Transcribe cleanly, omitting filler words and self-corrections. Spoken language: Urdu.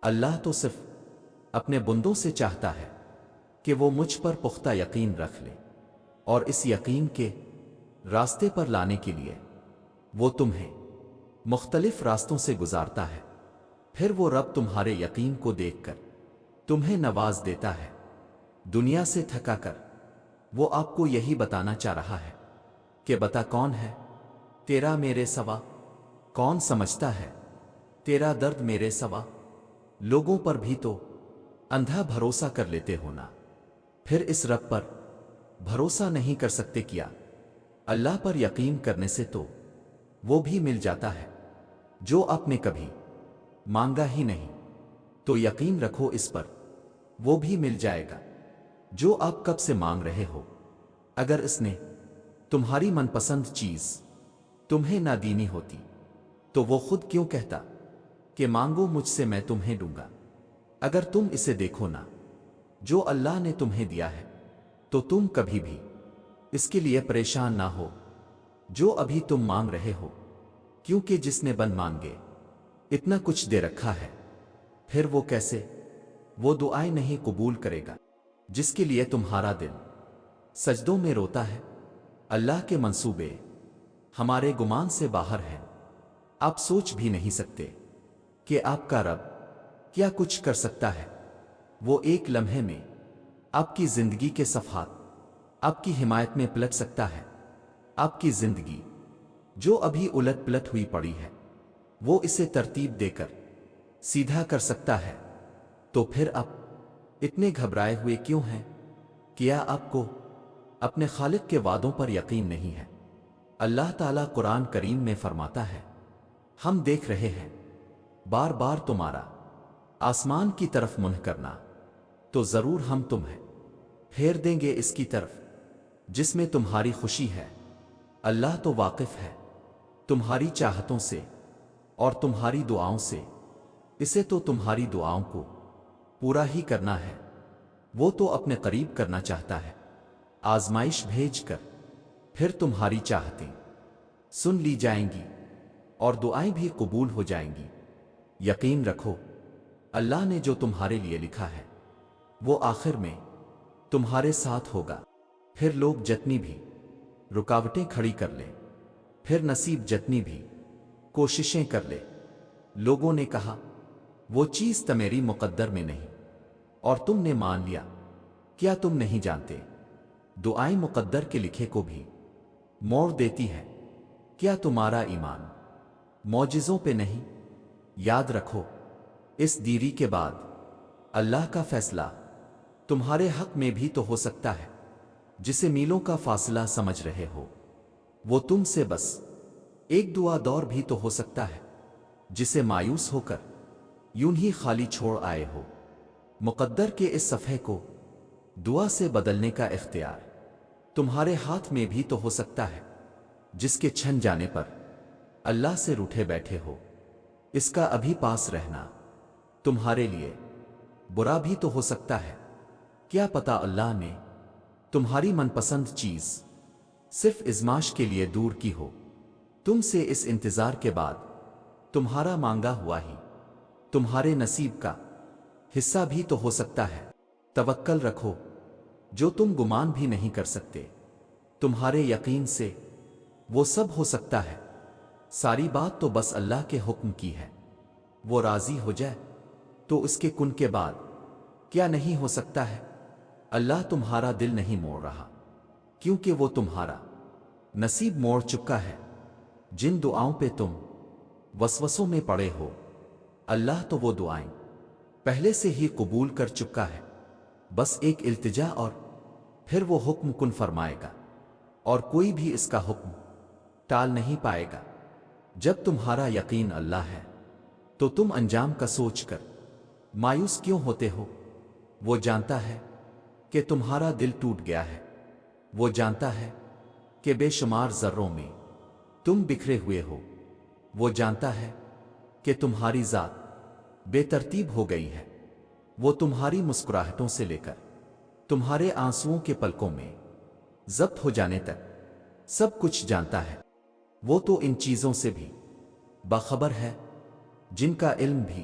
اللہ تو صرف اپنے بندوں سے چاہتا ہے کہ وہ مجھ پر پختہ یقین رکھ لے، اور اس یقین کے راستے پر لانے کے لیے وہ تمہیں مختلف راستوں سے گزارتا ہے۔ پھر وہ رب تمہارے یقین کو دیکھ کر تمہیں نواز دیتا ہے دنیا سے تھکا کر۔ وہ آپ کو یہی بتانا چاہ رہا ہے کہ بتا کون ہے تیرا میرے سوا، کون سمجھتا ہے تیرا درد میرے سوا۔ لوگوں پر بھی تو اندھا بھروسہ کر لیتے ہو نا، پھر اس رب پر بھروسہ نہیں کر سکتے کیا؟ اللہ پر یقین کرنے سے تو وہ بھی مل جاتا ہے جو آپ نے کبھی مانگا ہی نہیں، تو یقین رکھو اس پر، وہ بھی مل جائے گا جو آپ کب سے مانگ رہے ہو۔ اگر اس نے تمہاری من پسند چیز تمہیں نہ دینی ہوتی تو وہ خود کیوں کہتا کہ مانگو مجھ سے میں تمہیں دوں گا؟ اگر تم اسے دیکھو نا جو اللہ نے تمہیں دیا ہے تو تم کبھی بھی اس کے لیے پریشان نہ ہو جو ابھی تم مانگ رہے ہو، کیونکہ جس نے بن مانگے اتنا کچھ دے رکھا ہے، پھر وہ کیسے وہ دعائیں نہیں قبول کرے گا جس کے لیے تمہارا دل سجدوں میں روتا ہے۔ اللہ کے منصوبے ہمارے گمان سے باہر ہیں، آپ سوچ بھی نہیں سکتے کہ آپ کا رب کیا کچھ کر سکتا ہے۔ وہ ایک لمحے میں آپ کی زندگی کے صفحات آپ کی حمایت میں پلٹ سکتا ہے۔ آپ کی زندگی جو ابھی الٹ پلٹ ہوئی پڑی ہے وہ اسے ترتیب دے کر سیدھا کر سکتا ہے۔ تو پھر آپ اتنے گھبرائے ہوئے کیوں ہیں؟ کیا آپ کو اپنے خالق کے وعدوں پر یقین نہیں ہے؟ اللہ تعالیٰ قرآن کریم میں فرماتا ہے، ہم دیکھ رہے ہیں بار بار تمہارا آسمان کی طرف منہ کرنا، تو ضرور ہم تمہیں پھیر دیں گے اس کی طرف جس میں تمہاری خوشی ہے۔ اللہ تو واقف ہے تمہاری چاہتوں سے اور تمہاری دعاؤں سے، اسے تو تمہاری دعاؤں کو پورا ہی کرنا ہے۔ وہ تو اپنے قریب کرنا چاہتا ہے آزمائش بھیج کر، پھر تمہاری چاہتیں سن لی جائیں گی اور دعائیں بھی قبول ہو جائیں گی۔ یقین رکھو اللہ نے جو تمہارے لیے لکھا ہے وہ آخر میں تمہارے ساتھ ہوگا۔ پھر لوگ جتنی بھی رکاوٹیں کھڑی کر لیں، پھر نصیب جتنی بھی کوششیں کر لے، لوگوں نے کہا وہ چیز تمیری مقدر میں نہیں اور تم نے مان لیا، کیا تم نہیں جانتے دعائیں مقدر کے لکھے کو بھی موڑ دیتی ہے؟ کیا تمہارا ایمان معجزوں پہ نہیں؟ یاد رکھو اس دیری کے بعد اللہ کا فیصلہ تمہارے حق میں بھی تو ہو سکتا ہے۔ جسے میلوں کا فاصلہ سمجھ رہے ہو وہ تم سے بس ایک دعا دور بھی تو ہو سکتا ہے، جسے مایوس ہو کر یوں ہی خالی چھوڑ آئے ہو۔ مقدر کے اس صفحے کو دعا سے بدلنے کا اختیار تمہارے ہاتھ میں بھی تو ہو سکتا ہے، جس کے چھن جانے پر اللہ سے روٹھے بیٹھے ہو۔ اس کا ابھی پاس رہنا تمہارے لیے برا بھی تو ہو سکتا ہے۔ کیا پتا اللہ نے تمہاری من پسند چیز صرف ازمائش کے لیے دور کی ہو، تم سے اس انتظار کے بعد تمہارا مانگا ہوا ہی تمہارے نصیب کا حصہ بھی تو ہو سکتا ہے۔ توکل رکھو جو تم گمان بھی نہیں کر سکتے، تمہارے یقین سے وہ سب ہو سکتا ہے۔ ساری بات تو بس اللہ کے حکم کی ہے، وہ راضی ہو جائے تو اس کے کن کے بعد کیا نہیں ہو سکتا ہے۔ اللہ تمہارا دل نہیں موڑ رہا کیونکہ وہ تمہارا نصیب موڑ چکا ہے۔ جن دعاؤں پہ تم وسوسوں میں پڑے ہو اللہ تو وہ دعائیں پہلے سے ہی قبول کر چکا ہے، بس ایک التجا اور پھر وہ حکم کن فرمائے گا، اور کوئی بھی اس کا حکم ٹال نہیں پائے گا۔ جب تمہارا یقین اللہ ہے تو تم انجام کا سوچ کر مایوس کیوں ہوتے ہو؟ وہ جانتا ہے کہ تمہارا دل ٹوٹ گیا ہے، وہ جانتا ہے کہ بے شمار ذروں میں تم بکھرے ہوئے ہو، وہ جانتا ہے کہ تمہاری ذات بے ترتیب ہو گئی ہے، وہ تمہاری مسکراہٹوں سے لے کر تمہارے آنسوؤں کے پلکوں میں ضبط ہو جانے تک سب کچھ جانتا ہے۔ وہ تو ان چیزوں سے بھی باخبر ہے جن کا علم بھی